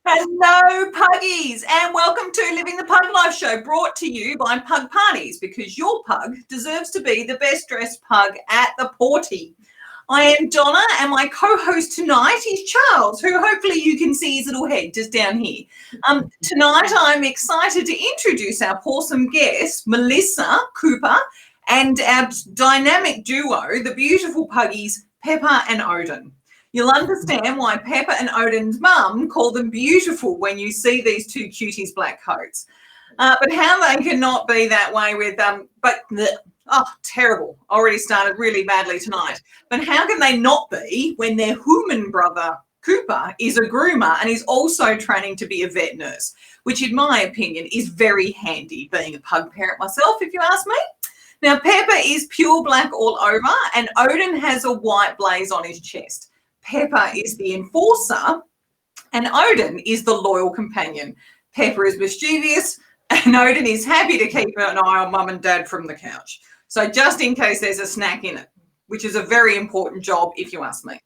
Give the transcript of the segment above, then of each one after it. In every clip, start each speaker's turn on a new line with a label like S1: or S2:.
S1: Hello, Puggies, and welcome to Living the Pug Life show, brought to you by Pug Parties, because your pug deserves to be the best dressed pug at the party. I am Donna, and my co-host tonight is Charles, who hopefully you can see his little head just down here. Tonight, I'm excited to introduce our awesome guest, Melissa, Cooper, and our dynamic duo, the beautiful puggies, Peppa and Odin. You'll understand why Peppa and Odin's mum call them beautiful when you see these two cuties black coats. But how they cannot be that way with terrible. Already started really badly tonight. But how can they not be when their Hooman-brother Cooper is a groomer and is also training to be a vet nurse, which in my opinion is very handy, being a pug parent myself, if you ask me. Now, Peppa is pure black all over, and Odin has a white blaze on his chest. Peppa is the enforcer, and Odin is the loyal companion. Peppa is mischievous, and Odin is happy to keep an eye on mum and dad from the couch. So just in case there's a snack in it, which is a very important job, if you ask me.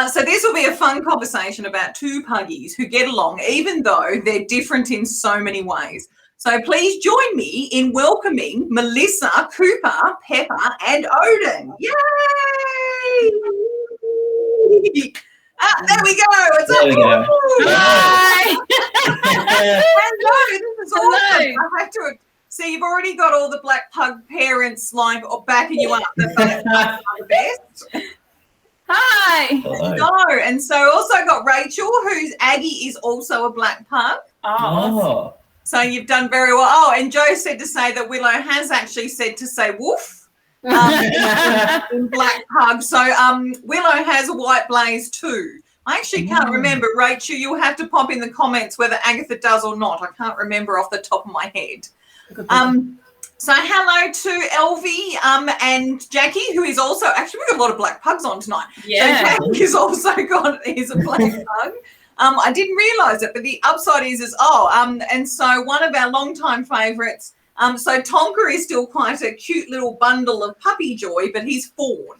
S1: So this will be a fun conversation about two puggies who get along, even though they're different in so many ways. So please join me in welcoming Melissa, Cooper, Peppa, and Odin. Yay! There we go. What's up?
S2: There we go.
S1: Hi. Hello. This is awesome. I have to see. You've already got all the black pug parents like backing you up. The black pugs are the best.
S3: Hi.
S1: Hello. And so also got Rachel, whose Aggie is also a black pug.
S2: Oh.
S1: So you've done very well. Oh, and Joe said to say that Willow has actually said to say woof. In black pug. So Willow has a white blaze too. I actually can't remember. Rachel, you'll have to pop in the comments whether Agatha does or not. I can't remember off the top of my head. So hello to Elvie and Jackie, who is also, actually we've got a lot of black pugs on tonight.
S3: Yeah.
S1: So Jackie is also is a black pug. I didn't realise it, but the upside is and so one of our longtime favourites, so Tonka is still quite a cute little bundle of puppy joy, but he's fawn.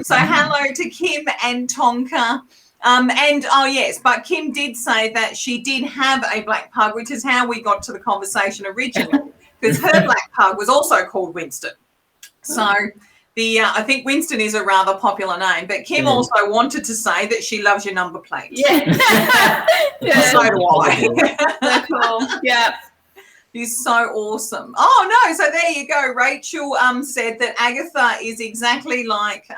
S1: So hello to Kim and Tonka. But Kim did say that she did have a black pug, which is how we got to the conversation originally, because her black pug was also called Winston. So I think Winston is a rather popular name, but Kim also wanted to say that she loves your number plate.
S3: Yeah.
S1: So do I.
S3: That's cool. Yeah.
S1: He's so awesome. Oh, no. So there you go. Rachel said that Agatha is exactly like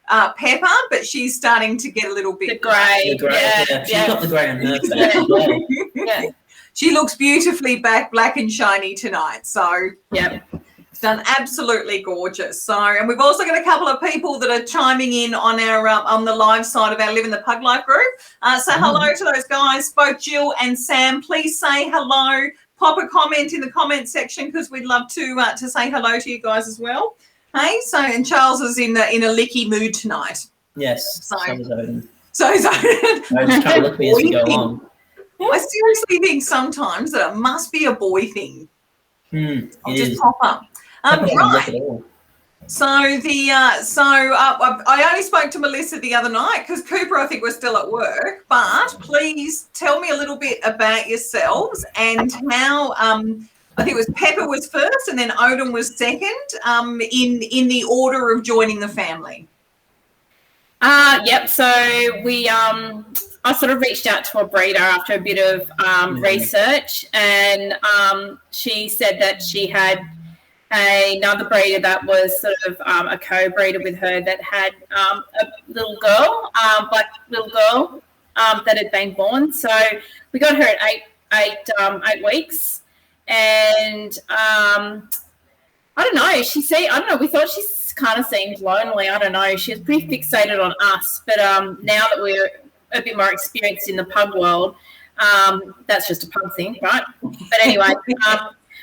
S1: Peppa, but she's starting to get a little bit...
S3: The grey.
S2: Yeah. She's got the grey on her face as well.
S3: Yeah.
S1: She looks beautifully black and shiny tonight. So,
S3: Yep.
S1: it's done absolutely gorgeous. So, and we've also got a couple of people that are chiming in on our on the live side of our Livin the Pug Life group. So hello to those guys, both Jill and Sam. Please say hello. Pop a comment in the comment section, because we'd love to say hello to you guys as well. Hey, so and Charles is in a licky mood tonight.
S2: Yes.
S1: So
S2: is Odin.
S1: So is Odin.
S2: I just can't look at me as we go on.
S1: I seriously think sometimes that it must be a boy thing. I'll just pop up. Right. So I only spoke to Melissa the other night because Cooper, I think, was still at work. But please tell me a little bit about yourselves and how I think it was Peppa was first, and then Odin was second. In the order of joining the family.
S3: Yep. So I sort of reached out to a breeder after a bit of research, and she said that she had another breeder that was sort of a co-breeder with her that had a little girl, black little girl that had been born. So we got her at eight weeks, and I don't know. I don't know. We thought she kind of seemed lonely. I don't know. She was pretty fixated on us, but now that we're a bit more experienced in the pug world, that's just a pug thing, right? But anyway.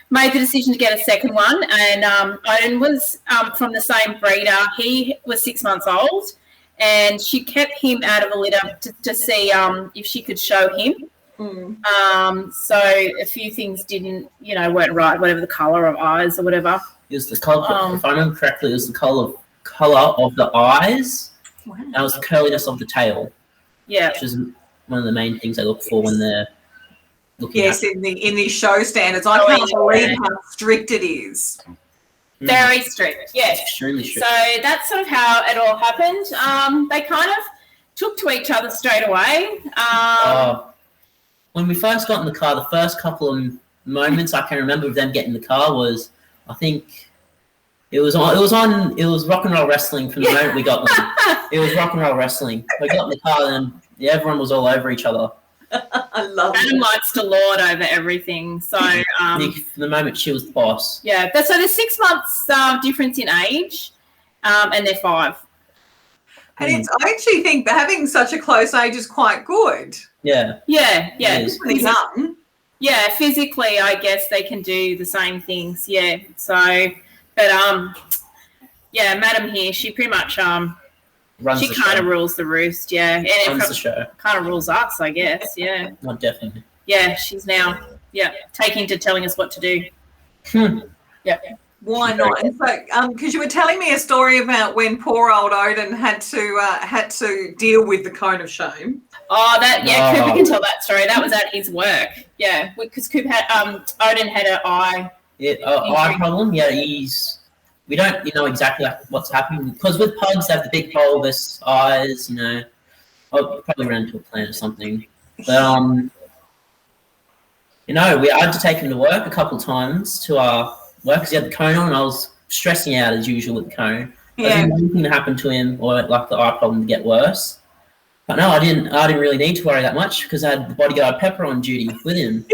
S3: Made the decision to get a second one, and Odin was from the same breeder. He was 6 months old, and she kept him out of a litter to see if she could show him. So a few things weren't right, whatever the colour of eyes or whatever.
S2: It was the colour, if I remember correctly, it was the colour of the eyes, and it was the curliness of the tail.
S3: Yeah.
S2: Which is one of the main things I look for when they're looking
S1: Yes, in the show standards. I can't believe how strict it is.
S3: Very strict, yes.
S2: Extremely strict.
S3: So that's sort of how it all happened. They kind of took to each other straight away.
S2: When we first got in the car, the first couple of moments I can remember of them getting in the car was, I think it was rock and roll wrestling from the moment we got them. It was rock and roll wrestling. We got in the car and everyone was all over each other.
S1: I love it.
S3: Adam likes to lord over everything. So
S2: from the moment she was the boss.
S3: Yeah. So there's 6 months difference in age, and they're 5.
S1: And I actually think that having such a close age is quite good.
S2: Yeah.
S3: Yeah.
S1: Pretty young.
S3: Yeah, physically, I guess they can do the same things. Yeah. So, but Madam here, she pretty much she kind of rules the roost. Yeah, and
S2: runs the show.
S3: Kind of rules us, I guess. Yeah.
S2: Not definitely.
S3: Yeah, she's now taking to telling us what to do. Yeah.
S1: Why not? And so, because you were telling me a story about when poor old Odin had to deal with the cone of shame.
S3: Oh, Cooper can tell that story. That was at his work. Yeah, because Cooper had Odin had an eye.
S2: Yeah, eye problem. Yeah, we don't know exactly what's happening because with pugs they have the big bulbous eyes. I'll probably run into a plant or something. But I had to take him to work a couple of times to our work because he had the cone on, and I was stressing out as usual with the cone.
S1: Yeah.
S2: I didn't want anything to happen to him or like the eye problem to get worse. But no, I didn't really need to worry that much because I had the bodyguard Pepper on duty with him.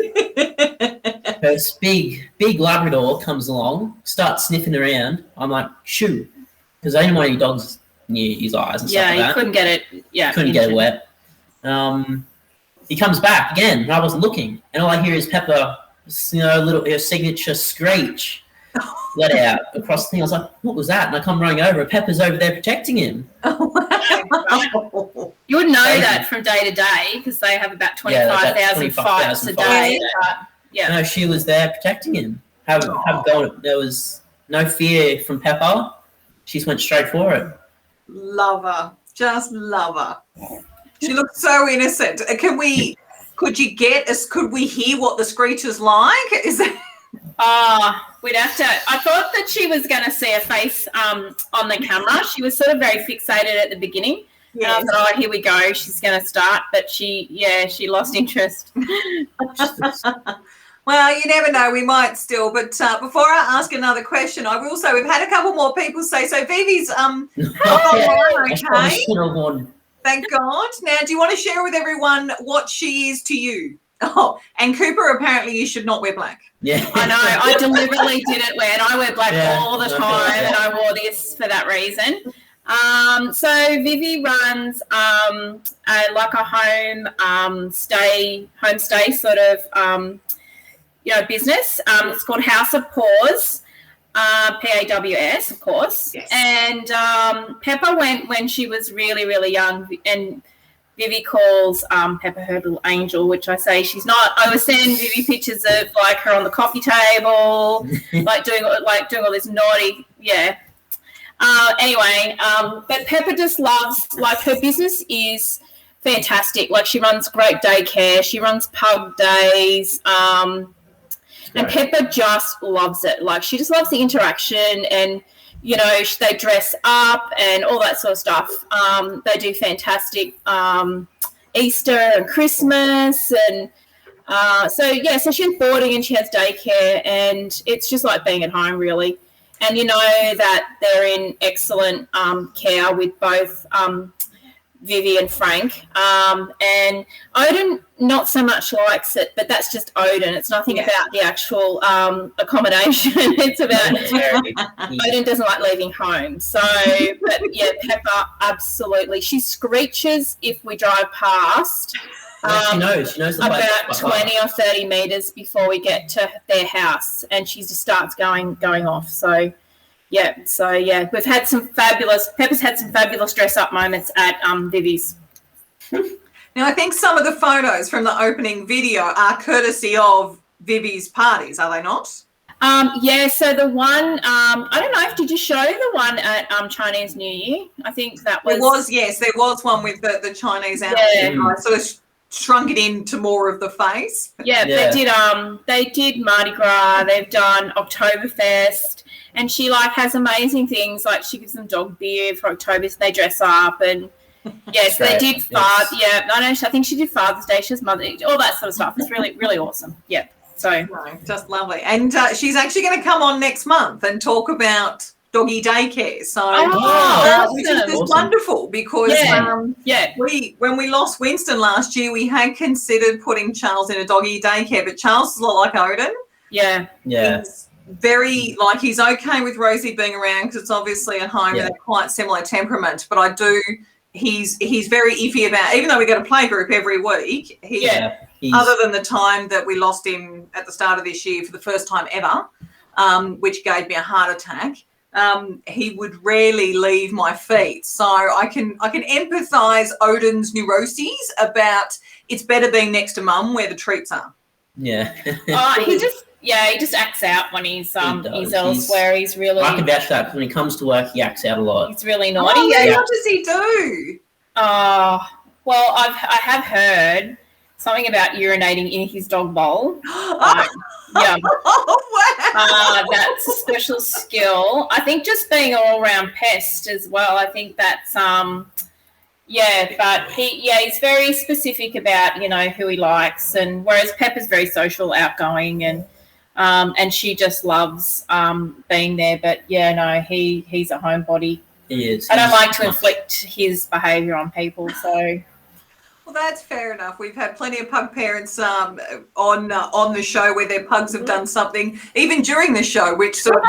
S2: This big Labrador comes along, starts sniffing around. I'm like, shoo, because I didn't want any dogs near his eyes and stuff like that.
S3: Yeah, you couldn't get it. Yeah,
S2: couldn't get it wet. He comes back again, and I wasn't looking, and all I hear is Pepper, her signature screech let out across the thing. I was like, what was that? And I come running over, and Pepper's over there protecting him.
S3: You would know that from day to day because they have about 25,000 fights a day.
S2: No, she was there protecting him. There was no fear from Pepper. She just went straight for it.
S1: Love her. Just love her. She looked so innocent. Could we hear what the screech is like? Is that...
S3: We'd have to. I thought that she was going to see her face on the camera. She was sort of very fixated at the beginning. Yes. And I thought, here we go. She's going to start. But she lost interest.
S1: Well, you never know. We might still. But before I ask another question, I will say we've had a couple more people say, so Vivi's okay. Thank God. Now, do you want to share with everyone what she is to you? Oh, and Cooper, apparently you should not wear black.
S2: Yeah.
S3: I know. I deliberately didn't wear it. I wear black all the time, and I wore this for that reason. So Vivi runs like a homestay sort of business. It's called House of Paws, PAWS, of course.
S1: Yes.
S3: And Pepper went when she was really, really young, and Vivi calls Pepper her little angel, which I say she's not. I was sending Vivi pictures of like her on the coffee table, like doing all this naughty, Anyway, but Pepper just loves, like, her business is fantastic. Like, she runs great daycare. She runs pug days. And Peppa just loves it. Like, she just loves the interaction and, you know, they dress up and all that sort of stuff. They do fantastic Easter and Christmas and so she's boarding and she has daycare and it's just like being at home really. And you know that they're in excellent care with both Vivi and Frank. And Odin not so much likes it, but that's just Odin. It's nothing about the actual accommodation. It's about Odin doesn't like leaving home. So, but yeah, Peppa, absolutely. She screeches if we drive past.
S2: She knows the
S3: about 20 or 30 metres before we get to their house, and she just starts going off. So we've had some fabulous. Peppa's had some fabulous dress-up moments at Vivi's.
S1: Now, I think some of the photos from the opening video are courtesy of Vivi's parties, are they not?
S3: So the one, I don't know, did you show the one at Chinese New Year? I think that was...
S1: There was one with the Chinese outfit. I sort of shrunk it into more of the face.
S3: Yeah, they did Mardi Gras, they've done Oktoberfest, and she has amazing things, like she gives them dog beer for October, so they dress up, and yes, they did I think she did Father's Day, she was Mother, all that sort of stuff. It's really, really awesome. Yeah. So
S1: just lovely. And she's actually going to come on next month and talk about doggy daycare. So which is wonderful because when we lost Winston last year, we had considered putting Charles in a doggy daycare, but Charles is a lot like Odin.
S3: Yeah.
S1: He's very he's okay with Rosie being around because it's obviously at home and they're quite similar temperament. But he's very iffy about, even though we get a play group every week, other than the time that we lost him at the start of this year for the first time ever, which gave me a heart attack. He would rarely leave my feet. So I can empathise Odin's neuroses about it's better being next to mum where the treats are.
S2: Yeah.
S3: He just acts out when he's elsewhere. He's really...
S2: I can vouch for that because when he comes to work, he acts out a lot.
S3: He's really naughty.
S1: What does he do?
S3: Well, I have heard something about urinating in his dog bowl. Yeah.
S1: Oh, wow.
S3: That's a special skill. I think just being an all-round pest as well. I think that's but he's very specific about, you know, who he likes, and whereas Peppa's very social, outgoing, and she just loves being there. But he's a homebody.
S2: He is.
S3: I don't like to inflict his behaviour on people, so.
S1: Well, that's fair enough. We've had plenty of pug parents on the show where their pugs have done something, even during the show, which sort of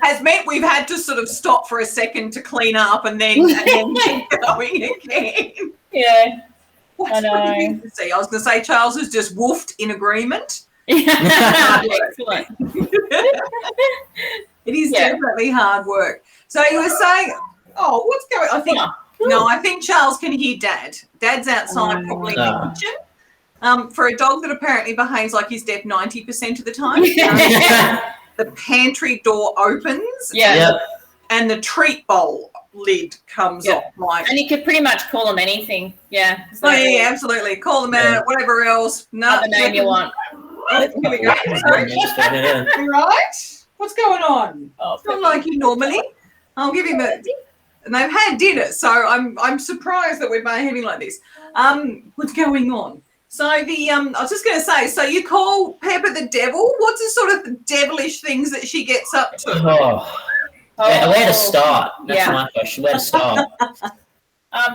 S1: has meant we've had to sort of stop for a second to clean up and then keep going again.
S3: Yeah,
S1: I know. I was going to say Charles has just woofed in agreement.
S3: Excellent.
S1: It is definitely hard work. So you were saying, what's going on? I think Charles can hear Dad. Dad's outside, probably in the kitchen. For a dog that apparently behaves like he's deaf 90% of the time. The pantry door opens. And the treat bowl lid comes off.
S3: And you could pretty much call them anything. Yeah.
S1: So, absolutely. Call them out, whatever else.
S3: The name you want.
S1: Here we go. Right? What's going on? It's not like you normally. I'll give him and they've had dinner, so I'm surprised that we're behaving like this. What's going on? So I was just going to say, so you call Peppa the Devil? What's the sort of the devilish things that she gets up to?
S2: Where to start? That's my question. Where to start?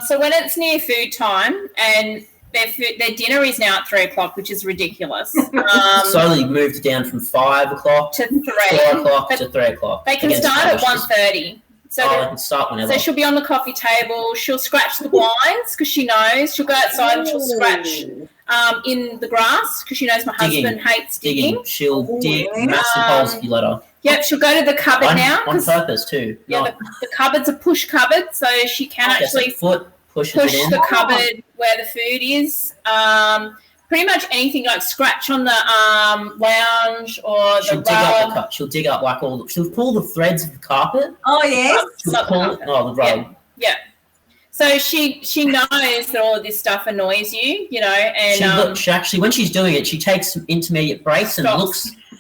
S3: So when it's near food time and their dinner is now at 3 o'clock, which is ridiculous.
S2: Slowly moved down from 5 o'clock
S3: to 3
S2: o'clock to 3 o'clock.
S3: They can start at 1:30.
S2: So they can start whenever.
S3: So she'll be on the coffee table. She'll scratch the blinds because she knows. She'll go outside and she'll scratch in the grass because she knows my husband hates digging.
S2: She'll dig massive holes if you let her.
S3: Yep, she'll go to the cupboard now.
S2: On purpose too.
S3: Yeah, the cupboard's a push cupboard, so she can actually push the cupboard where the food is. Pretty much anything like scratch on the lounge or
S2: she'll dig up she'll dig up she'll pull the threads of the carpet.
S1: Oh yes.
S2: The rug.
S3: Yeah. So she knows that all of this stuff annoys you, you know, and
S2: she actually, when she's doing it, she takes some intermediate breaks and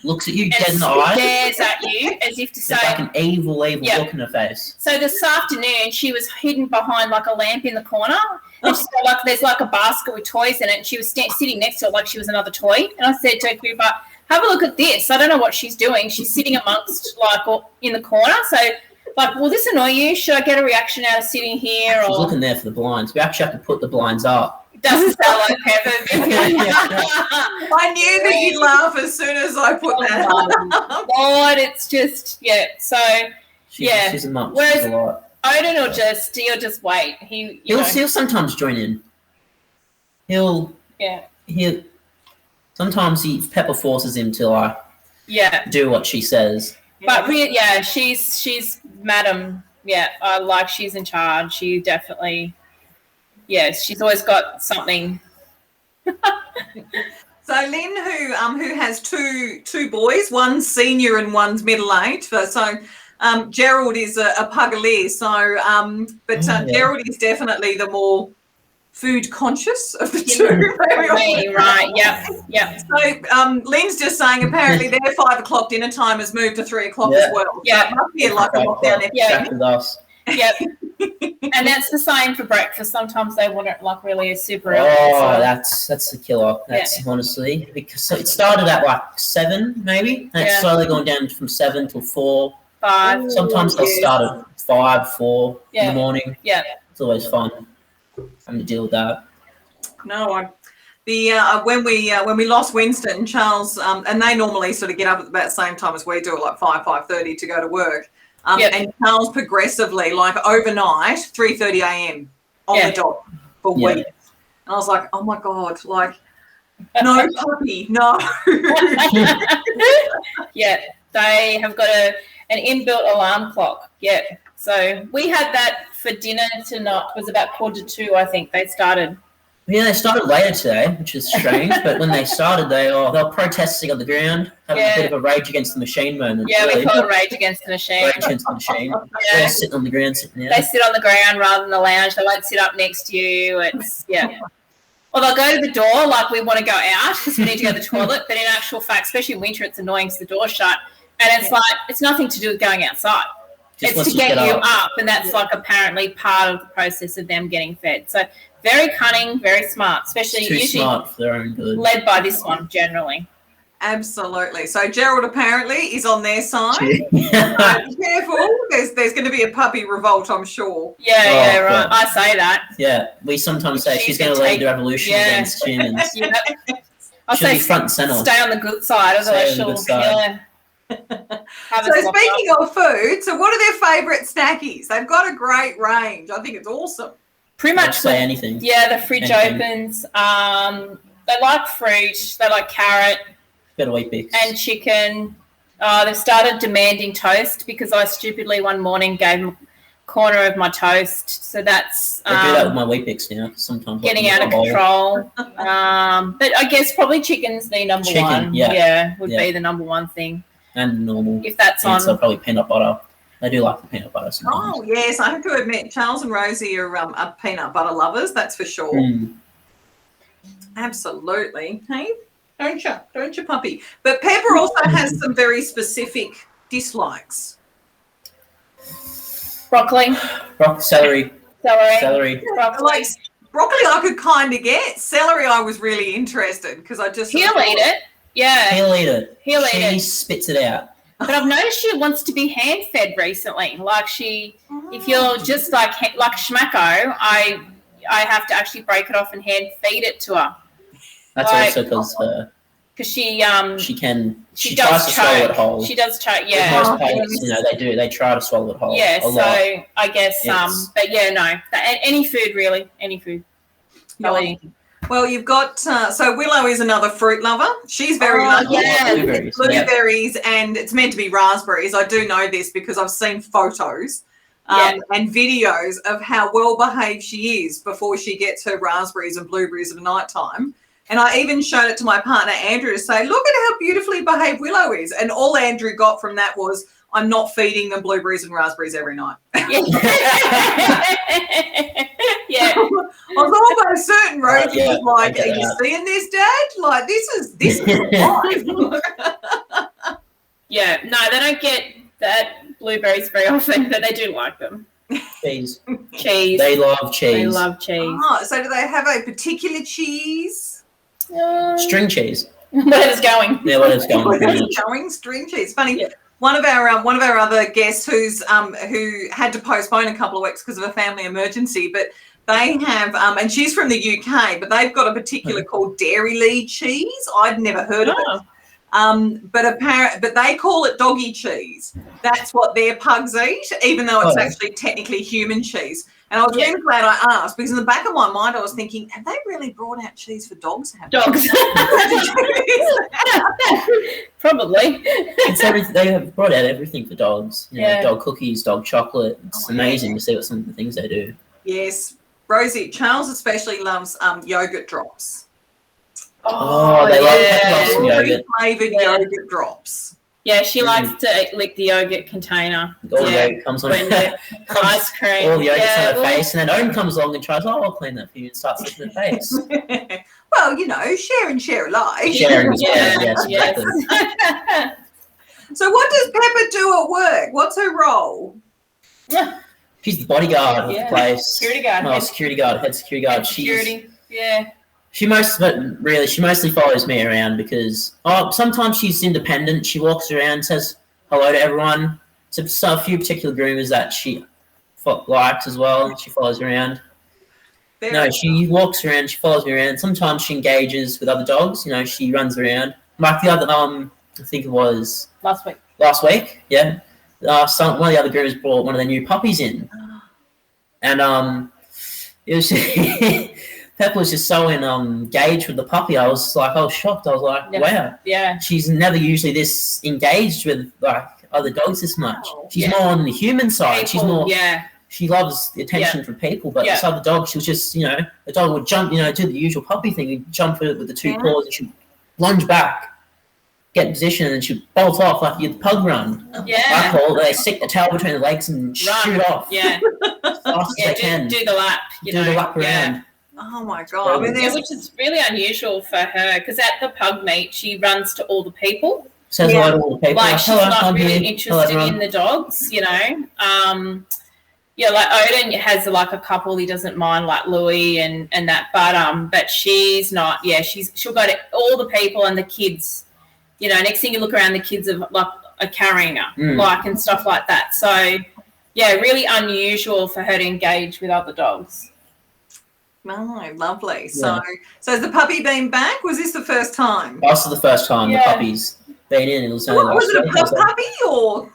S2: looks at you dead in the eye.
S3: Stares at you as if to say,
S2: like an evil look in her face.
S3: So this afternoon, she was hidden behind like a lamp in the corner, and she's got like there's like a basket with toys in it. And she was sitting next to it like she was another toy. And I said to Cooper, "Have a look at this." I don't know what she's doing. She's sitting amongst in the corner. So. Like, will this annoy you? Should I get a reaction out of sitting here?
S2: She's looking there for the blinds. We actually have to put the blinds up.
S3: It doesn't sound like Peppa.
S1: I knew that you'd laugh as soon as I put that up.
S3: Lord, it's just, so,
S2: She's a much.
S3: Whereas Odin will just wait.
S2: He'll sometimes join in. He'll sometimes Peppa forces him to do what she says.
S3: But she's madam. Yeah, she's in charge. She definitely, she's always got something.
S1: So Lynn, who has two boys, one's senior and one's middle-aged. So Gerald is a Pugalier. So, Gerald is definitely the more food conscious of the two.
S3: Right, yeah.
S1: So Lynn's just saying apparently their 5 o'clock dinner time has moved to 3 o'clock as well.
S3: Yeah.
S1: So it must be like a lockdown episode.
S3: Yep. And that's the same for breakfast. Sometimes they want it like really super early.
S2: Oh, that's the killer. That's honestly, because it started at like 7 maybe, and it's slowly gone down from 7 till 4.
S3: 5.
S2: Sometimes they'll start at 5, 4 in the morning.
S3: Yeah.
S2: It's always fun. Having to deal with that.
S1: No, when we lost Winston, Charles, and they normally sort of get up at about the same time as we do, like 5:30 to go to work. And Charles progressively, like overnight, 3:30 a.m. on the dot for weeks. And I was like, oh my God, like, no puppy, no.
S3: They have got an inbuilt alarm clock. Yeah. So we had that for dinner tonight. It was about 1:45, I think, they started.
S2: Yeah, they started later today, which is strange. But when they started, they were protesting on the ground, having a bit of a rage against the machine moment.
S3: Yeah, really. We call it rage against the machine.
S2: Rage against the machine. They're sitting on the ground, sitting down.
S3: They sit on the ground rather than the lounge. They won't sit up next to you. It's Or they'll go to the door like we want to go out because we need to go to the toilet. But in actual fact, especially in winter, it's annoying because the door's shut. And it's like it's nothing to do with going outside. It's to get you up, and that's like apparently part of the process of them getting fed. So very cunning, very smart, especially
S2: usually smart for their own good.
S3: Led by this one generally.
S1: Absolutely. So Gerald apparently is on their side. Be careful. There's going to be a puppy revolt, I'm sure.
S3: Yeah, right. God. I say that.
S2: Yeah, we sometimes say she's going to lead the revolution against humans.
S3: I'll
S2: say be front and center.
S3: Stay on the good side. Otherwise she'll
S1: So speaking of food, so what are their favourite snackies? They've got a great range. I think it's awesome.
S2: Pretty much say anything.
S3: Yeah, the fridge opens. They like fruit. They like carrot.
S2: Better wheat bix.
S3: And chicken. They've started demanding toast because I stupidly one morning gave them a corner of my toast. So that's...
S2: I do that with my wheat bix now. Sometimes
S3: getting out of control. But I guess probably chicken's the number one. Yeah, would be the number one thing.
S2: And normal.
S3: If that's on.
S2: So probably peanut butter. I do like the peanut butter sometimes.
S1: Oh, yes. I have to admit, Charles and Rosie are peanut butter lovers, that's for sure. Absolutely. Hey, don't you, puppy? But Peppa also has some very specific dislikes.
S3: Broccoli.
S2: Celery.
S3: Broccoli.
S1: Like, broccoli I could kind of get. Celery I was really interested because I just...
S3: He'll eat it. Yeah.
S2: He'll eat it.
S3: He
S2: spits it out.
S3: But I've noticed she wants to be hand-fed recently. Like if you're just like Schmacko, I have to actually break it off and hand-feed it to her.
S2: That's also because
S3: she
S2: tries to swallow it whole.
S3: She does choke, yeah.
S2: Most pets, they try to swallow it whole.
S3: Yeah, so I guess, but yeah, no. Any food, really, any food.
S1: Well, you've got, so Willow is another fruit lover. She's very lucky.
S2: Yeah.
S1: Blueberries, and it's meant to be raspberries. I do know this because I've seen photos and videos of how well behaved she is before she gets her raspberries and blueberries at night time. And I even showed it to my partner, Andrew, to say, look at how beautifully behaved Willow is. And all Andrew got from that was, I'm not feeding them blueberries and raspberries every night.
S3: Yeah.
S1: I was almost certain Rosie
S2: Yeah,
S1: was like,
S2: I
S1: "Are
S2: get
S1: you
S2: that.
S1: seeing this, Dad? Like, this is life."
S3: Yeah, no, they don't get that blueberries very often, but they do like them.
S2: Cheese.
S3: Cheese.
S2: They love cheese.
S3: They love cheese.
S1: Oh, so do they have a particular cheese?
S2: String cheese.
S3: Where's going?
S2: Yeah, whatever's going.
S1: Where's
S2: pretty
S1: it
S2: much.
S1: going? String cheese. Funny.
S3: Yeah.
S1: One of our other guests who had to postpone a couple of weeks because of a family emergency, but they have and she's from the UK, but they've got a particular called Dairy Lee cheese. I'd never heard of it. But they call it doggy cheese. That's what their pugs eat, even though it's actually technically human cheese. And I was really glad I asked, because in the back of my mind I was thinking, have they really brought out cheese for dogs to have?
S3: Dogs. Probably.
S2: They have brought out everything for dogs. You know,
S3: Yeah.
S2: dog cookies, dog chocolate. It's amazing to see what some of the things they do.
S1: Yes. Rosie, Charles especially loves yogurt drops.
S2: Oh, they love some yogurt.
S1: Flavoured yogurt drops.
S3: Yeah, she likes to lick the yogurt container.
S2: All the yogurt comes on
S3: Ice cream.
S2: all the yogurt's on her face, and then Odin comes along and tries, I'll clean that for you, and starts licking her face.
S1: Well, you know, share and share alike.
S2: Sharing is
S3: Yeah,
S2: yes,
S3: yes.
S2: exactly.
S1: So what does Peppa do at work? What's her role?
S2: She's the bodyguard of the
S3: Yeah.
S2: place.
S3: Security guard.
S2: Oh, security guard, head security guard.
S3: Security. Yeah.
S2: She mostly follows me around because sometimes she's independent. She walks around, says hello to everyone. So a few particular groomers that she likes as well. She follows around. She walks around. She follows me around. Sometimes she engages with other dogs. You know, she runs around. Like the other, I think it was last week. Yeah, one of the other groomers brought one of their new puppies in, and it was. Peppa was just so engaged with the puppy. I was shocked. I was like, wow.
S3: Yeah.
S2: She's never usually this engaged with like other dogs this much. She's more on the human side.
S3: People,
S2: She's more.
S3: Yeah.
S2: She loves the attention from people, but this other dog, she was just, the dog would jump, do the usual puppy thing. He'd jump with the two paws and she'd lunge back, get in position, and she'd bolt off like you'd pug run.
S3: Yeah.
S2: I call it. They stick the tail between the legs and shoot off.
S3: Yeah.
S2: As fast as they can.
S3: Do the lap.
S2: Do the lap around.
S1: Oh my God.
S3: Which is really unusual for her, because at the pug meet, she runs to all the people.
S2: Says hello to all the people.
S3: Like, she's not really interested in the dogs, like Odin has like a couple he doesn't mind, like Louis and that, but she's not. Yeah, she'll go to all the people and the kids. Next thing you look around, the kids are carrying her, and stuff like that. So, yeah, really unusual for her to engage with other dogs.
S1: Oh, lovely. So has the puppy been back? Was this the first time?
S2: This is the first time the puppy's been in. It was
S1: was it a pug puppy or?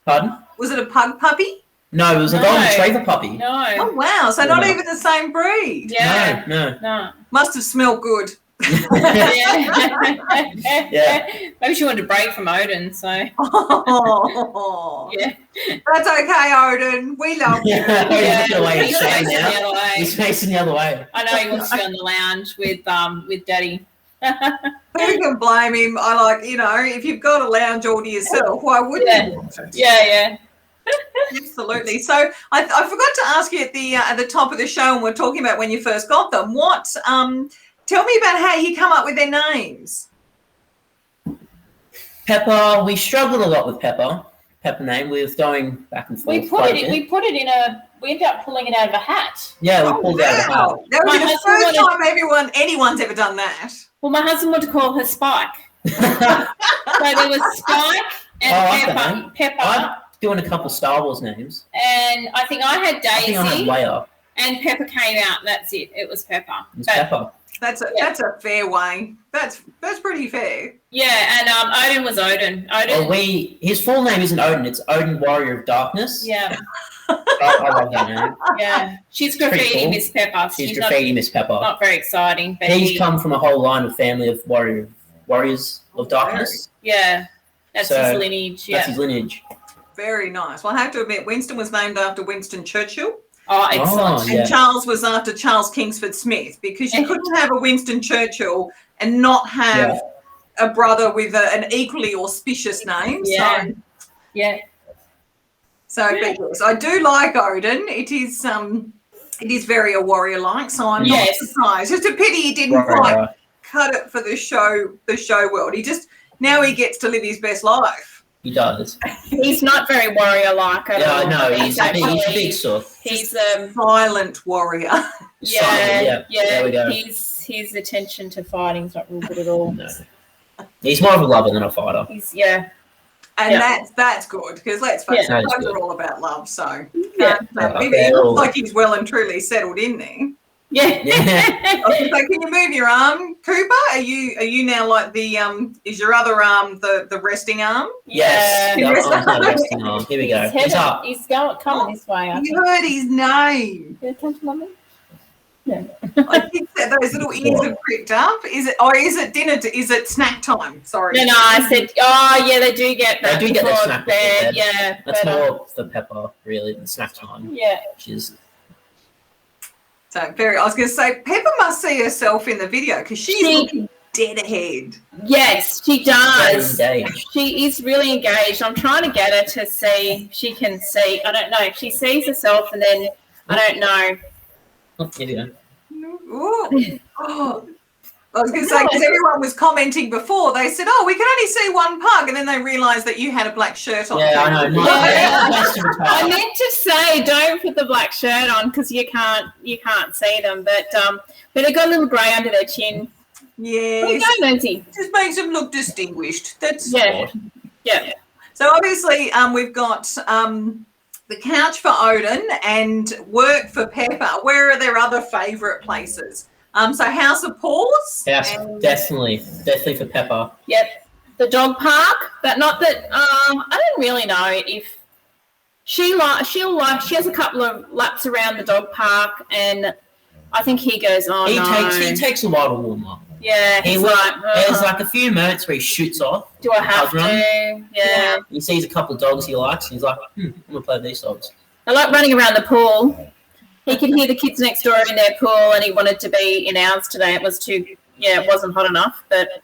S2: Pardon?
S1: Was it a pug puppy?
S2: No, it was a golden retriever puppy.
S3: No.
S1: Oh wow! So not even the same breed.
S3: Yeah.
S2: No.
S1: Must have smelled good.
S3: Yeah. Maybe she wanted a break from Odin, so.
S1: Oh.
S3: Yeah.
S1: That's okay, Odin. We love you.
S2: He's facing the other way.
S3: I know he wants to be on the lounge with Daddy.
S1: Who can blame him? If you've got a lounge all to yourself, why wouldn't you want it?
S3: Yeah.
S1: Absolutely. So I forgot to ask you at the top of the show, and we're talking about when you first got them. Tell me about how you come up with their names.
S2: Peppa, we struggled a lot with Peppa name. We was going back and forth.
S3: We ended up pulling it out of a hat.
S2: Yeah, we pulled it out of a hat.
S1: That was the first time anyone's ever done that.
S3: Well, my husband wanted to call her Spike. So there was Spike and Peppa.
S2: I'm doing a couple Star Wars names.
S3: And I think I had Daisy.
S2: I had Leia.
S3: And Peppa came out. That's it. It was Peppa.
S2: Peppa.
S1: That's a fair way. That's pretty fair.
S3: Yeah, and Odin was Odin.
S2: His full name isn't Odin. It's Odin, Warrior of Darkness.
S3: Yeah.
S2: I love that name.
S3: Yeah, she's graffiti Miss Peppa.
S2: She's graffiti Miss Peppa.
S3: Not very exciting. But
S2: he's come from a whole line of family of warriors of darkness.
S3: Yeah, that's his lineage. Yeah.
S2: That's his lineage.
S1: Very nice. Well, I have to admit, Winston was named after Winston Churchill.
S3: Oh, excellent.
S1: And Charles was after Charles Kingsford Smith, because you couldn't have a Winston Churchill and not have a brother with an equally auspicious name.
S3: Yeah.
S1: So
S3: Yeah.
S1: So, but yes, I do like Odin. It is very a warrior-like, so I'm not surprised. It's a pity he didn't quite cut it for the show world. Now he gets to live his best life.
S2: He does.
S3: He's not very warrior-like at all.
S2: No, he's a big sort.
S1: He's a silent warrior.
S3: Yeah.
S2: There we go.
S3: His attention to fighting's not real good at all.
S2: No. He's more of a lover than a fighter.
S1: And that's good, because let's face it, pugs are all about love. So it looks like he's well and truly settled in there.
S3: Yeah.
S1: I was gonna say, can you move your arm, Cooper? Are you now like the is your other arm the resting arm?
S2: Yes. The resting arm. Here we go. He's up.
S3: He's coming this way.
S1: You heard his name.
S3: Can you come to Mummy? Yeah.
S1: I think that those little ears have pricked up. Is it dinner? Is it snack time? Sorry.
S3: No. I said, they do get that.
S2: They do get their snack bed.
S3: Yeah.
S2: That's more for Peppa, really, than snack time.
S3: Yeah.
S2: Which is.
S1: So I was going to say, Peppa must see herself in the video because she's looking dead ahead.
S3: Yes, she does.
S2: Very engaged.
S3: She is really engaged. I'm trying to get her to see. She can see. I don't know. She sees herself, and then I don't know.
S2: Here we go.
S1: Oh, I was going to say, because everyone was commenting before, they said, we can only see one pug, and then they realised that you had a black shirt on.
S2: Yeah, I know.
S3: I meant to say, don't put the black shirt on because you can't see them, but they got a little grey under their chin.
S1: Yeah,
S3: just
S1: makes them look distinguished. That's
S3: yeah.
S1: So obviously, we've got the couch for Odin and work for Peppa. Where are their other favourite places? So House of Paws.
S2: Definitely for Peppa.
S3: Yep. The dog park, but not that. I don't really know if she has a couple of laps around the dog park, and I think he goes on.
S2: He takes a while to warm up.
S3: Yeah,
S2: there's like a few moments where he shoots off.
S3: Do I have to? Yeah.
S2: He sees a couple of dogs he likes, and he's like, I'm gonna play with these dogs.
S3: I like running around the pool. He could hear the kids next door in their pool, and he wanted to be in ours today. It wasn't hot enough, but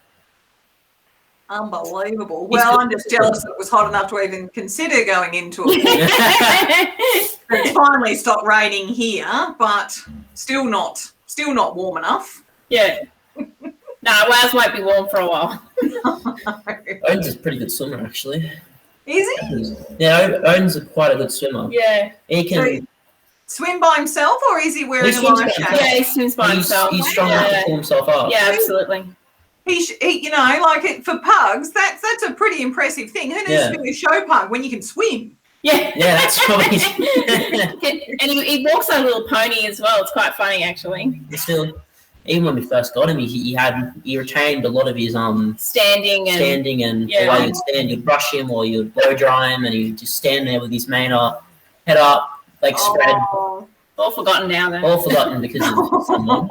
S1: unbelievable. Well, I'm just jealous that it was hot enough to even consider going into it. It's finally stopped raining here, but still not warm enough.
S3: Yeah. No, ours won't be warm for a while.
S2: Odin's a pretty good swimmer, actually.
S1: Is he?
S2: Yeah, Odin's quite a good swimmer.
S3: Yeah.
S2: He can
S1: swim by himself, or is he wearing a life jacket?
S3: Yeah, he swims by himself.
S2: He's strong enough to pull himself up.
S3: Yeah, absolutely.
S1: He like for pugs, that's a pretty impressive thing. Who knows to be a show pug when you can swim?
S3: Yeah.
S2: Yeah, that's probably.
S3: And he walks like a little pony as well. It's quite funny, actually.
S2: Still, even when we first got him, he retained a lot of his
S3: standing
S2: and while you'd stand, you'd brush him or you'd blow dry him, and he'd just stand there with his mane up, head up, spread.
S3: All forgotten now, though.
S2: All forgotten because of someone.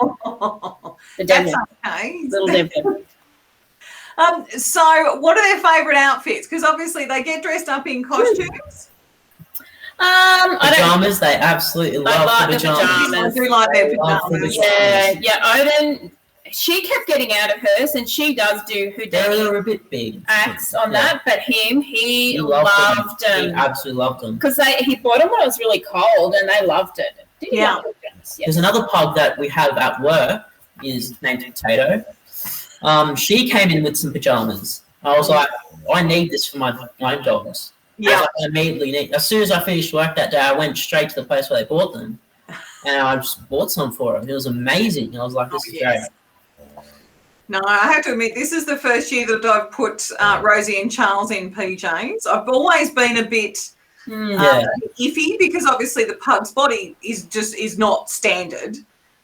S3: The devil.
S1: That's okay.
S3: Little devil.
S1: So what are their favourite outfits? Because obviously they get dressed up in costumes.
S2: Pajamas, they absolutely love the pajamas.
S1: I do like their pajamas.
S3: Yeah. Odin, she kept getting out of hers, and she does do
S2: They're a bit big.
S3: Acts on that, but he loved them.
S2: He absolutely loved them.
S3: Because he bought them when it was really cold, and they loved it.
S1: Yeah.
S2: There's another pug that we have at work is named Potato. She came in with some pajamas. I was like, I need this for my own dogs.
S1: Yeah.
S2: I immediately as soon as I finished work that day, I went straight to the place where they bought them, and I just bought some for them. It was amazing. I was like, this is great.
S1: No, I have to admit, this is the first year that I've put Rosie and Charles in PJs. I've always been a bit iffy because obviously the pug's body is not standard.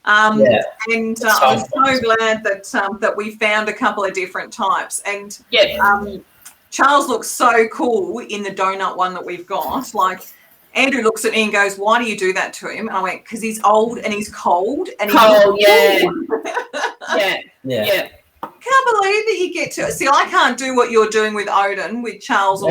S1: And I'm so glad that we found a couple of different types. And Charles looks so cool in the donut one that we've got. Like, Andrew looks at me and goes, "Why do you do that to him?" And I went, "Because he's old and he's cold." And
S3: yeah.
S1: Can't believe that you get to see. I can't do what you're doing with Odin, with Charles.
S3: He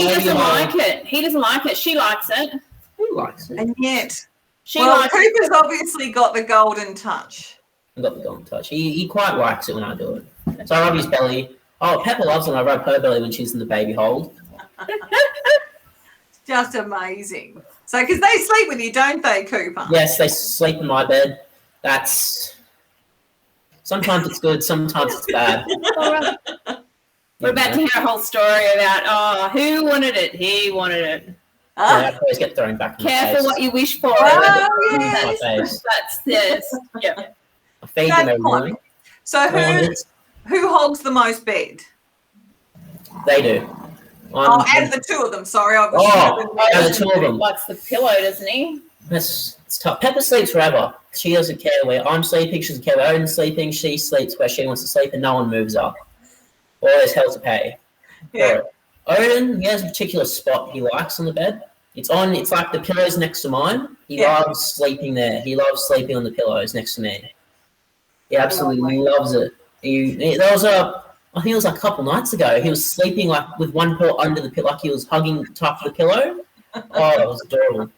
S3: doesn't like it. He doesn't like it. She likes it.
S2: Who likes it?
S1: And yet, Cooper's obviously got the golden touch.
S2: I've got the golden touch. He quite likes it when I do it. So I rub his belly. Oh, Peppa loves when I rub her belly when she's in the baby hold.
S1: Just amazing. So, because they sleep with you, don't they, Cooper?
S2: Yes, they sleep in my bed. That's sometimes it's good, sometimes it's bad.
S3: We're about to hear a whole story about, who wanted it? He wanted it.
S2: Yeah, I always get thrown back in the face.
S3: Careful what you wish for.
S1: Oh, yes.
S3: That's yes. Yeah.
S2: I feed them every morning.
S1: So who hogs the most bed?
S2: They do.
S1: Out of the two of them, sorry.
S2: Out of the two of them.
S3: Likes the pillow, doesn't he?
S2: It's tough. Peppa sleeps forever. She doesn't care where I'm sleeping. She doesn't care where Odin's sleeping. She sleeps where she wants to sleep and no one moves her. Or there's hell to pay.
S1: Yeah.
S2: Odin, he has a particular spot he likes on the bed. It's like the pillows next to mine. He loves sleeping there. He loves sleeping on the pillows next to me. He absolutely loves it. I think it was like a couple nights ago. He was sleeping like with one paw under the pillow, like he was hugging top of the pillow. Oh, that was adorable.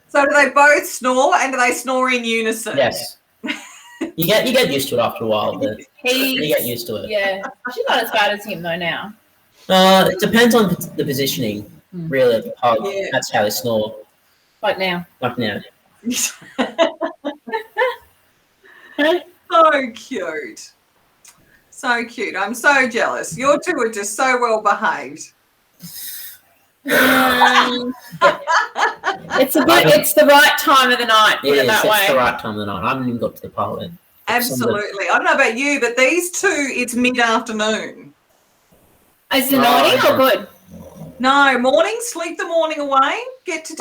S1: So do they both snore, and do they snore in unison?
S2: Yes. You get used to it after a while, but you get used to it.
S3: Yeah. She's not as bad as him though now.
S2: It depends on the positioning, really, of the pug. Yeah. That's how they snore.
S3: Like now.
S1: So cute. So cute. I'm so jealous. Your two are just so well behaved.
S3: It's the right time of the night. Put it that way.
S2: It's the right time of the night. I haven't even got to the part yet.
S1: Absolutely. I don't know about you, but these two, it's mid-afternoon.
S3: Is it naughty or good?
S1: No, morning, sleep the morning away, get to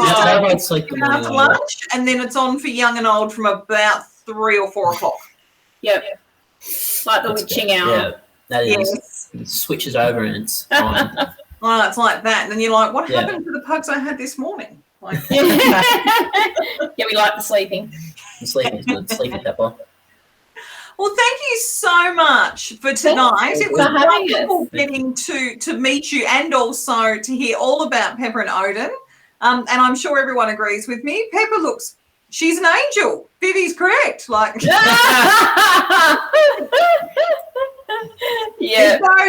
S2: sleep the morning
S1: after lunch, and then it's on for young and old from about 3 or 4 o'clock.
S3: Yep. Like the witching hour.
S2: Yeah, that is. Yes. It switches over and it's fine.
S1: Oh, it's like that. And then you're like, what happened to the pugs I had this morning? Like,
S3: we like the sleeping.
S2: The sleeping's good. Sleeping Peppa.
S1: Well, thank you so much for tonight. It was wonderful getting to meet you and also to hear all about Peppa and Odin. And I'm sure everyone agrees with me. Peppa she's an angel. Vivi's correct. Like,
S3: yeah.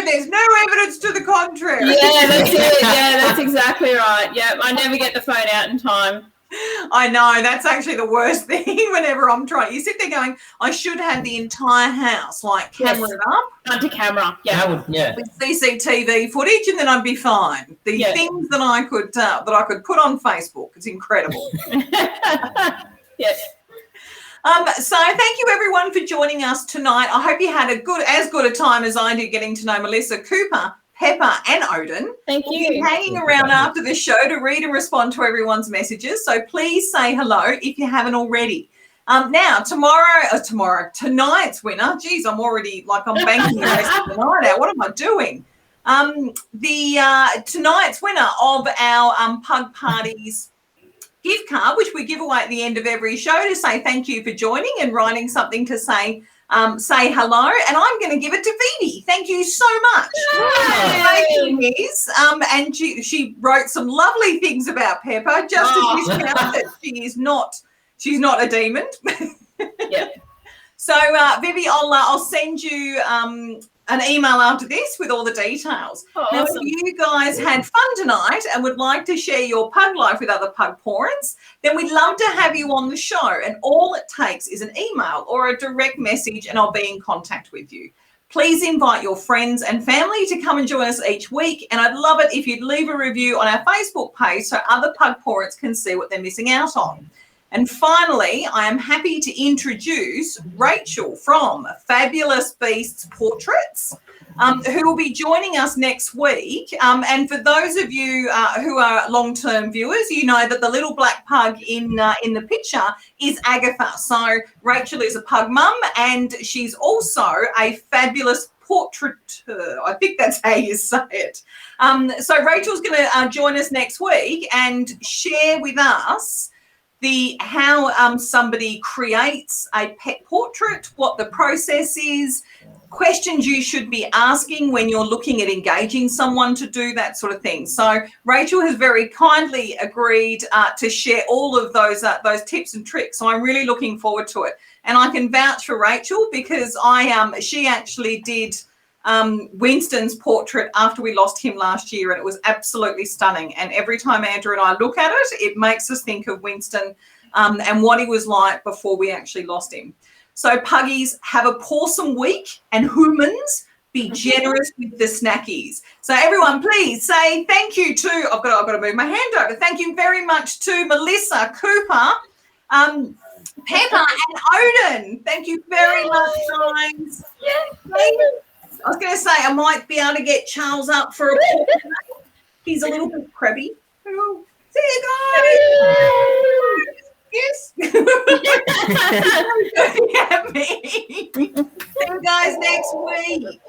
S1: There's no evidence to the contrary.
S3: Yeah, that's it. Yeah, that's exactly right. Yeah, I never get the phone out in time.
S1: I know, that's actually the worst thing whenever I'm trying. You sit there going, I should have the entire house, like, camera up.
S3: Onto camera,
S1: with CCTV footage, and then I'd be fine. The things that I could put on Facebook, it's incredible.
S3: Yes.
S1: So thank you everyone for joining us tonight. I hope you had as good a time as I did getting to know Melissa, Cooper, Peppa and Odin.
S3: Thank you.
S1: We'll be hanging around after the show to read and respond to everyone's messages. So please say hello if you haven't already. Now, tonight's winner. Geez, I'm already I'm banking the rest of the night out. What am I doing? Tonight's winner of our Pug Parties gift card, which we give away at the end of every show to say thank you for joining and writing something to say hello, and I'm going to give it to Phoebe. Thank you so much. And she wrote some lovely things about Peppa, just to discount that she's not a demon.
S3: Yeah.
S1: So, Vivi, I'll send you an email after this with all the details. Now,
S3: awesome.
S1: If you guys had fun tonight and would like to share your pug life with other Pug Pawrents, then we'd love to have you on the show. And all it takes is an email or a direct message, and I'll be in contact with you. Please invite your friends and family to come and join us each week. And I'd love it if you'd leave a review on our Facebook page so other Pug Pawrents can see what they're missing out on. And finally, I am happy to introduce Rachel from Fabulous Beasts Portraits, who will be joining us next week. And for those of you who are long-term viewers, you know that the little black pug in the picture is Agatha. So Rachel is a pug mum, and she's also a fabulous portraiteur. I think that's how you say it. So Rachel's going to join us next week and share with us how somebody creates a pet portrait, what the process is, questions you should be asking when you're looking at engaging someone to do that sort of thing. So Rachel has very kindly agreed to share all of those tips and tricks. So I'm really looking forward to it. And I can vouch for Rachel because she actually did Winston's portrait after we lost him last year, and it was absolutely stunning. And every time Andrew and I look at it, it makes us think of Winston and what he was like before we actually lost him. So Puggies, have a pawsome week, and Hoomans, be generous with the snackies. So everyone, please say thank you to, I've got to move my hand over. Thank you very much to Melissa, Cooper, Peppa and Odin. Thank you very much, guys. I was going to say I might be able to get Charles up for a portrait. He's a little bit crabby. Oh, see you guys. Yes. Looking at me. See you guys next week.